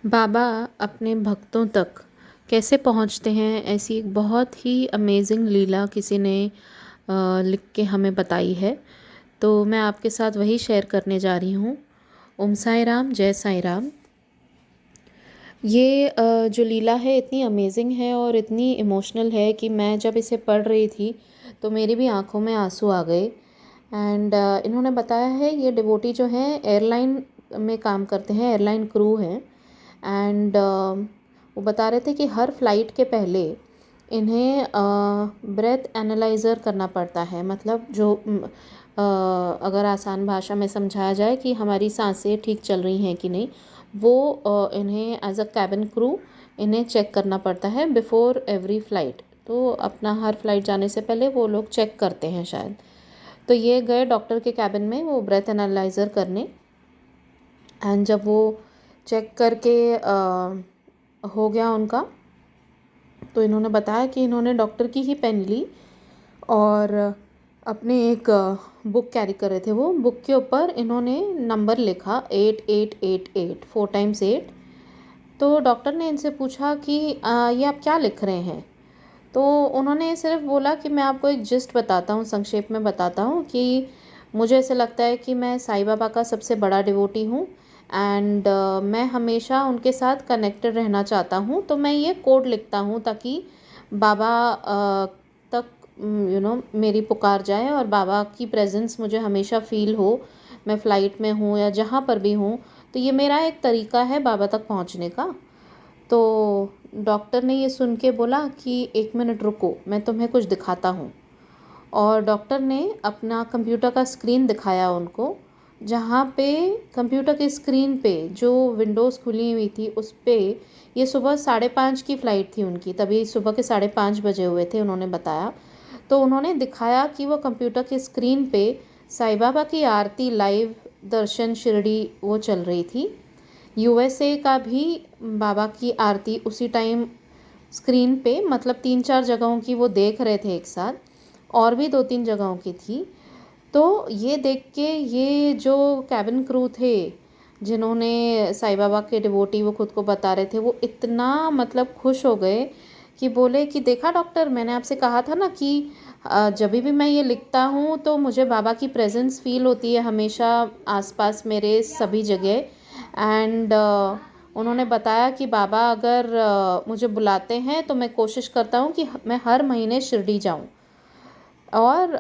बाबा अपने भक्तों तक कैसे पहुंचते हैं, ऐसी एक बहुत ही अमेजिंग लीला किसी ने लिख के हमें बताई है। तो मैं आपके साथ वही शेयर करने जा रही हूँ। ओम साई राम, जय साई राम। ये जो लीला है इतनी अमेजिंग है और इतनी इमोशनल है कि मैं जब इसे पढ़ रही थी तो मेरी भी आंखों में आंसू आ गए। एंड इन्होंने बताया है, ये डिवोटी जो हैं एयरलाइन में काम करते हैं, एयरलाइन क्रू हैं। एंड वो बता रहे थे कि हर फ्लाइट के पहले इन्हें ब्रेथ एनालाइज़र करना पड़ता है। मतलब जो अगर आसान भाषा में समझाया जाए कि हमारी सांसें ठीक चल रही हैं कि नहीं, वो इन्हें एज अ कैबिन क्रू इन्हें चेक करना पड़ता है बिफ़ोर एवरी फ़्लाइट। तो अपना हर फ्लाइट जाने से पहले वो लोग चेक करते हैं शायद। तो ये गए डॉक्टर के कैबिन में वो ब्रेथ एनालाइज़र करने। एंड जब वो चेक करके हो गया उनका, तो इन्होंने बताया कि इन्होंने डॉक्टर की ही पेन ली और अपने एक बुक कैरी कर रहे थे। वो बुक के ऊपर इन्होंने नंबर लिखा 8888, 4 टाइम्स 8। तो डॉक्टर ने इनसे पूछा कि ये आप क्या लिख रहे हैं। तो उन्होंने सिर्फ बोला कि मैं आपको एक जिस्ट बताता हूँ, संक्षेप में बताता हूँ कि मुझे ऐसे लगता है कि मैं साईं बाबा का सबसे बड़ा डिवोटी हूँ। एंड मैं हमेशा उनके साथ कनेक्टेड रहना चाहता हूँ, तो मैं ये कोड लिखता हूँ ताकि बाबा तक मेरी पुकार जाए और बाबा की प्रेजेंस मुझे हमेशा फील हो। मैं फ़्लाइट में हूँ या जहाँ पर भी हूँ, तो ये मेरा एक तरीका है बाबा तक पहुँचने का। तो डॉक्टर ने ये सुन के बोला कि 1 मिनट रुको, मैं तुम्हें कुछ दिखाता हूँ। और डॉक्टर ने अपना कंप्यूटर का स्क्रीन दिखाया उनको, जहाँ पे कंप्यूटर के स्क्रीन पे जो विंडोज़ खुली हुई थी उस पे ये सुबह 5:30 की फ़्लाइट थी उनकी, तभी सुबह के 5:30 बजे हुए थे उन्होंने बताया। तो उन्होंने दिखाया कि वो कंप्यूटर के स्क्रीन पे साईं बाबा की आरती लाइव दर्शन शिरडी वो चल रही थी। यूएसए का भी बाबा की आरती उसी टाइम स्क्रीन पे, मतलब 3-4 जगहों की वो देख रहे थे एक साथ, और भी 2-3 जगहों की थी। तो ये देख के ये जो कैबिन क्रू थे, जिन्होंने साईं बाबा के डिवोटी वो खुद को बता रहे थे, वो इतना मतलब खुश हो गए कि बोले कि देखा डॉक्टर, मैंने आपसे कहा था ना कि जब भी मैं ये लिखता हूँ तो मुझे बाबा की प्रेजेंस फील होती है हमेशा आसपास मेरे सभी जगह। एंड उन्होंने बताया कि बाबा अगर मुझे बुलाते हैं तो मैं कोशिश करता हूँ कि मैं हर महीने शिरडी जाऊँ। और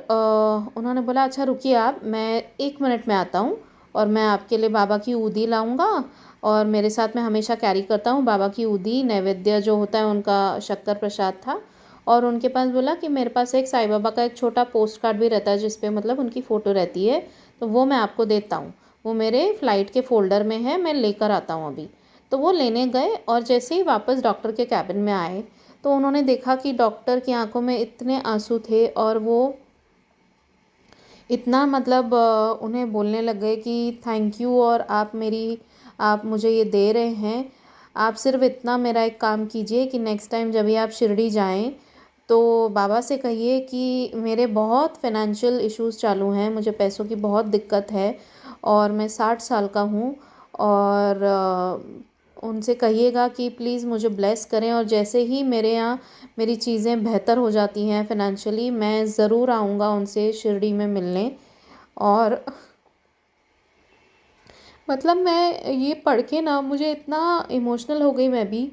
उन्होंने बोला अच्छा रुकिए आप, मैं 1 मिनट में आता हूँ और मैं आपके लिए बाबा की ऊदी लाऊंगा। और मेरे साथ मैं हमेशा कैरी करता हूँ बाबा की ऊदी, नैवेद्य जो होता है उनका शक्कर प्रसाद था। और उनके पास बोला कि मेरे पास एक साईं बाबा का एक छोटा पोस्ट कार्ड भी रहता है जिस पे मतलब उनकी फ़ोटो रहती है, तो वो मैं आपको देता हूँ। वो मेरे फ़्लाइट के फ़ोल्डर में है, मैं लेकर आता हूँ अभी। तो वो लेने गए और जैसे ही वापस डॉक्टर के कैबिन में आए तो उन्होंने देखा कि डॉक्टर की आंखों में इतने आंसू थे और वो इतना मतलब उन्हें बोलने लग गए कि थैंक यू, और आप मुझे ये दे रहे हैं। आप सिर्फ इतना मेरा एक काम कीजिए कि नेक्स्ट टाइम जब भी आप शिरडी जाएं तो बाबा से कहिए कि मेरे बहुत फाइनेंशियल इश्यूज चालू हैं, मुझे पैसों की बहुत दिक्कत है और मैं 60 साल का हूँ। और उनसे कहिएगा कि प्लीज़ मुझे ब्लेस करें, और जैसे ही मेरे यहाँ मेरी चीज़ें बेहतर हो जाती हैं फ़ाइनेंशियली, मैं ज़रूर आऊँगा उनसे शिरडी में मिलने। और मतलब मैं ये पढ़ के ना मुझे इतना इमोशनल हो गई मैं भी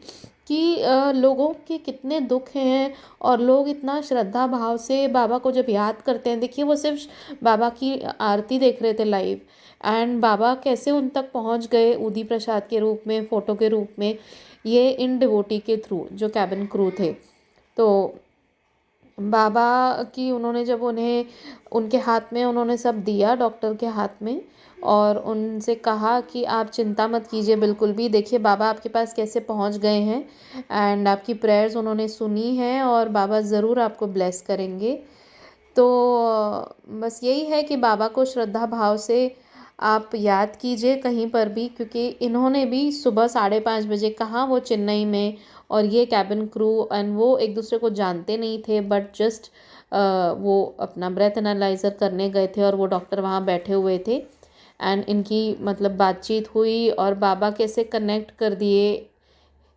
कि लोगों के कितने दुख हैं और लोग इतना श्रद्धा भाव से बाबा को जब याद करते हैं। देखिए वो सिर्फ बाबा की आरती देख रहे थे लाइव, एंड बाबा कैसे उन तक पहुंच गए ऊदी प्रसाद के रूप में, फ़ोटो के रूप में, ये इन डिवोटी के थ्रू जो कैबिन क्रू थे। तो बाबा की उन्होंने जब उन्हें उनके हाथ में उन्होंने सब दिया डॉक्टर के हाथ में, और उनसे कहा कि आप चिंता मत कीजिए बिल्कुल भी, देखिए बाबा आपके पास कैसे पहुंच गए हैं एंड आपकी प्रेयर्स उन्होंने सुनी हैं और बाबा ज़रूर आपको ब्लेस करेंगे। तो बस यही है कि बाबा को श्रद्धा भाव से आप याद कीजिए कहीं पर भी, क्योंकि इन्होंने भी सुबह 5:30 बजे, कहाँ वो चेन्नई में और ये कैबिन क्रू, एंड वो एक दूसरे को जानते नहीं थे, बट जस्ट वो अपना ब्रेथ एनालाइज़र करने गए थे और वो डॉक्टर वहाँ बैठे हुए थे। एंड इनकी मतलब बातचीत हुई और बाबा कैसे कनेक्ट कर दिए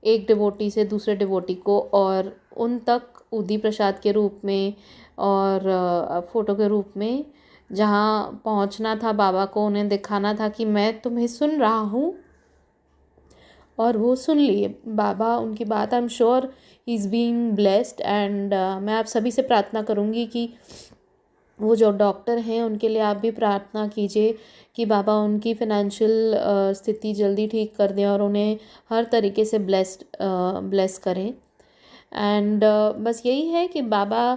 एक डिवोटी से दूसरे डिवोटी को, और उन तक उदी प्रसाद के रूप में और फोटो के रूप में जहाँ पहुँचना था बाबा को, उन्हें दिखाना था कि मैं तुम्हें सुन रहा हूँ, और वो सुन लिए बाबा उनकी बात। I am sure he is being blessed and मैं आप सभी से प्रार्थना करूँगी कि वो जो डॉक्टर हैं उनके लिए आप भी प्रार्थना कीजिए कि बाबा उनकी फ़ाइनेंशियल स्थिति जल्दी ठीक कर दें और उन्हें हर तरीके से ब्लेस करें। एंड बस यही है कि बाबा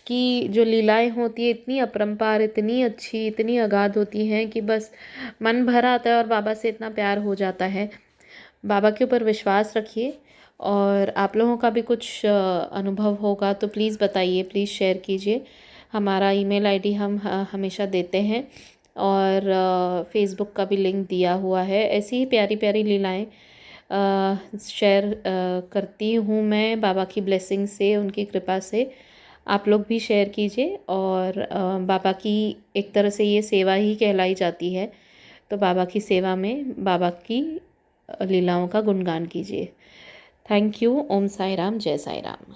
की जो लीलाएं होती है इतनी अपरंपार, इतनी अच्छी, इतनी अगाध होती हैं कि बस मन भर आता है और बाबा से इतना प्यार हो जाता है। बाबा के ऊपर विश्वास रखिए, और आप लोगों का भी कुछ अनुभव होगा तो प्लीज़ बताइए, प्लीज़ शेयर कीजिए। हमारा ईमेल आईडी हम हमेशा देते हैं, और फेसबुक का भी लिंक दिया हुआ है। ऐसी ही प्यारी प्यारी लीलाएं शेयर करती हूँ मैं बाबा की ब्लेसिंग से, उनकी कृपा से। आप लोग भी शेयर कीजिए, और बाबा की एक तरह से ये सेवा ही कहलाई जाती है, तो बाबा की सेवा में बाबा की लीलाओं का गुणगान कीजिए। Thank you. ओम साई राम, जय साई राम।